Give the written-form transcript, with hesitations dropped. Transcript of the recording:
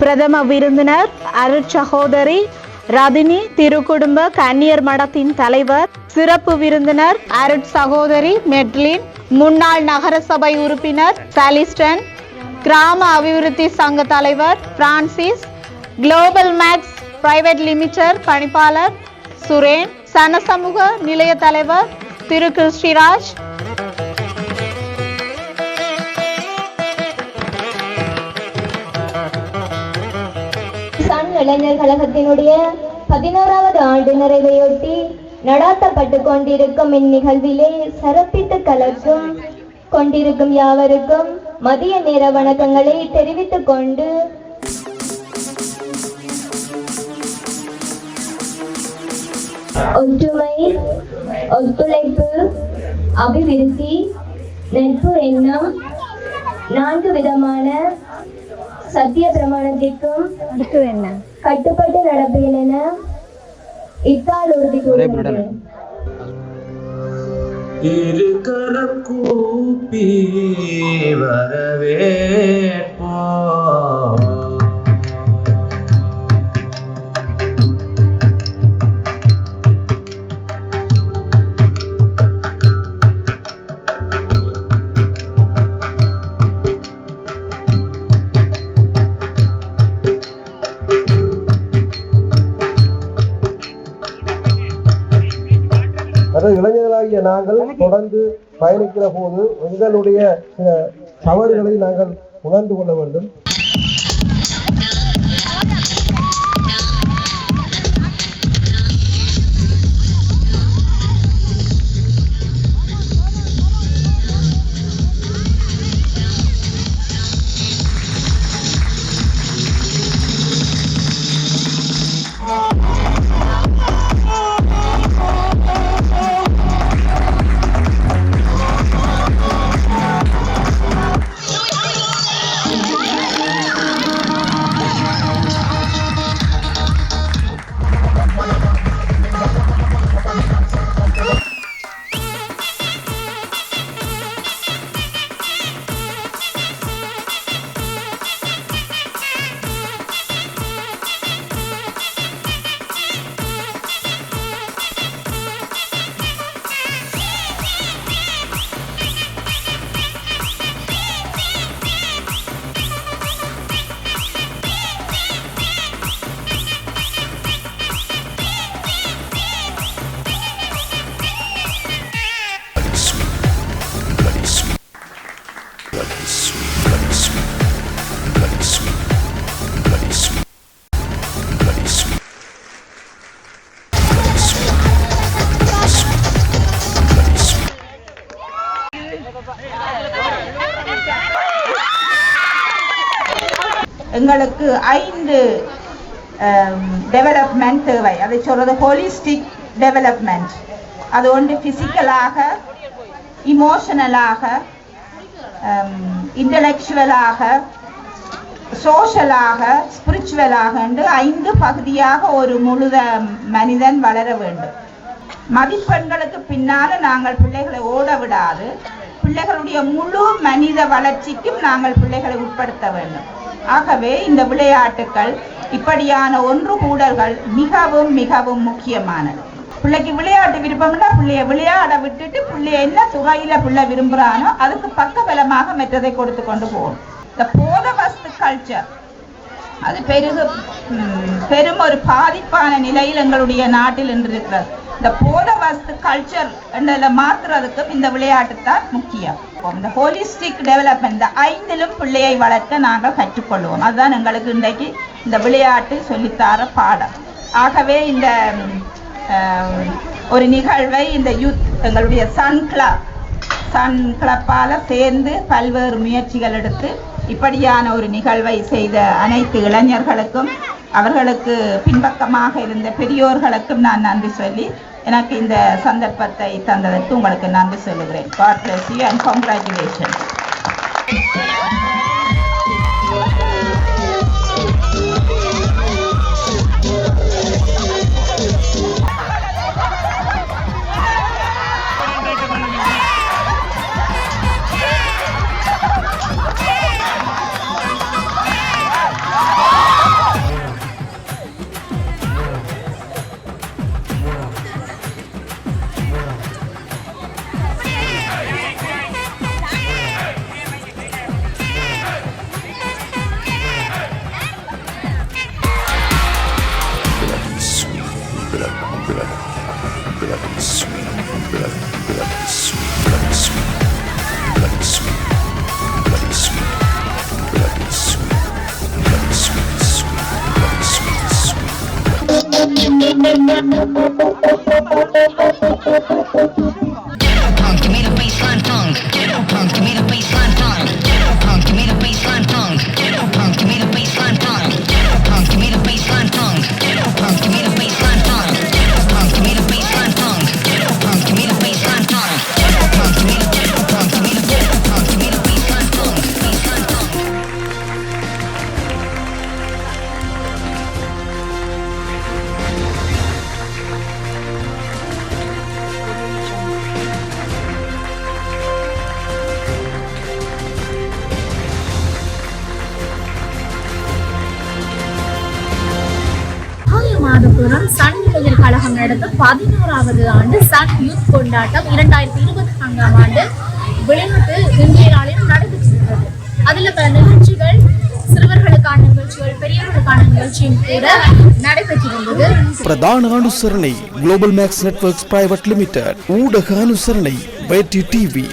பிரதம விருந்தினர் அருட்சகோதரி ரதினி திருக்குடும்ப கன்னியர் மடத்தின் தலைவர். சிறப்பு விருந்தினர் அருட்சகோதரி மெட்லின். முன்னாள் நகரசபை உறுப்பினர் சாலிஸ்டன். கிராம அபிவிருத்தி சங்க தலைவர் Francis. Global max private limited பணிப்பாளர் சுரேன். சனசமூக நிலைய தலைவர் திரு கிருஷ்டிராஜ். இளைஞர் கழகத்தினுடைய 11வது ஆண்டு நிறைவையொட்டி நடாத்தப்பட்டு கொண்டிருக்கும் இந்நிகழ்விலே சிறப்பித்து கலக்கும் கொண்டிருக்கும் யாவருக்கும் மதிய நேர வணக்கங்களை தெரிவித்துக் கொண்டு ஒற்றுமை, ஒத்துழைப்பு, அபிவிருத்தி, நட்பு என்னும் 4 விதமான சத்திய பிரமாணத்திற்கும் கட்டுப்பட்டு நடப்பேன் என இத்தால் உறுதி கூறுகிறேன். இருக்கரம் கூப்பி வரவேற்போம். இளைஞர்களாகிய நாங்கள் தொடர்ந்து பயணிக்கிற போது எங்களுடைய சில தவறுகளை நாங்கள் உணர்ந்து கொள்ள வேண்டும். எங்களுக்கு 5 டெவலப்மெண்ட் தேவை. அதை சொல்றது ஹோலிஸ்டிக் டெவலப்மெண்ட். அது ஒன்று பிசிக்கலாக, இமோஷனலாக, இன்டலெக்சுவலாக, சோஷலாக, ஸ்பிரிச்சுவலாக என்று 5 பகுதியாக ஒரு முழுத மனிதன் வளர வேண்டும். மதிப்பெண்களுக்கு பின்னால நாங்கள் பிள்ளைகளை ஓட விடாது, பிள்ளைகளுடைய முழு மனித வளர்ச்சிக்கும் நாங்கள் பிள்ளைகளை உட்படுத்த வேண்டும். ஆகவே இந்த விளையாட்டுக்கள், இப்படியான ஒன்று கூடல்கள் மிகவும் மிகவும் முக்கியமானது. பிள்ளைக்கு விளையாட்டு விருப்பம்னா பிள்ளைய விளையாட விட்டுட்டு பிள்ளைய என்ன துறையில பிள்ளை விரும்புகிறானோ அதுக்கு பக்கபலமாக மெற்றதை கொடுத்து கொண்டு போகணும். இந்த போதவஸ்து கல்ச்சர் அது பெரும் ஒரு பாதிப்பான நிலையில் எங்களுடைய நாட்டில் இன்று இருக்கிறது. இந்த போதவஸ்து கல்ச்சர் என்றதை மாற்றுறதுக்கும் இந்த விளையாட்டு தான் முக்கியம். இந்த ஹோலிஸ்டிக் டெவலப்மெண்ட், இந்த 5லும் பிள்ளையை வளர்க்க நாங்கள் கற்றுக்கொள்வோம். அதுதான் எங்களுக்கு இன்றைக்கு இந்த விளையாட்டு சொல்லித்தார பாடம். ஆகவே இந்த ஒரு நிகழ்வை இந்த யூத் எங்களுடைய சன் கிளப்பால் சேர்ந்து பல்வேறு முயற்சிகள் எடுத்து இப்படியான ஒரு நிகழ்வை செய்த அனைத்து இளைஞர்களுக்கும், அவர்களுக்கு பின்பக்கமாக இருந்த பெரியோர்களுக்கும் நான் நன்றி சொல்லி எனக்கு இந்த சந்தர்ப்பத்தை தந்ததற்கு உங்களுக்கு நன்றி சொல்லுகிறேன். God bless you and congratulations. Punk, give me the baseline punk. Punk, give me the baseline punk. Punk, give me the baseline punk. Punk, give me the baseline punk. Punk, give me the baseline punk. Punk, give me the baseline punk. Punk, give me the baseline punk. Punk, give me the baseline punk. Punk, give me the punk, give me the punk, give me the baseline punk. Baseline punk. Mathapuram sun இளைஞர் கழகம் நடத்த 11வது ஆண்டு Sun youth கொண்டாட்டம் 2024ஆம் ஆண்டு விளையாட்டு இன்றைய நாளில் நடைபெற்றிருக்கிறது. அதுல பல நிகழ்ச்சிகள், சிறுவர்களுக்கான நிகழ்ச்சிகள், பெரியவர்களுக்கான நிகழ்ச்சியும் கூட நடைபெற்றிருந்தது. பிரதான அனுசரணை global max networks private limited. ஊடக அனுசரணை வைட்டி டிவி.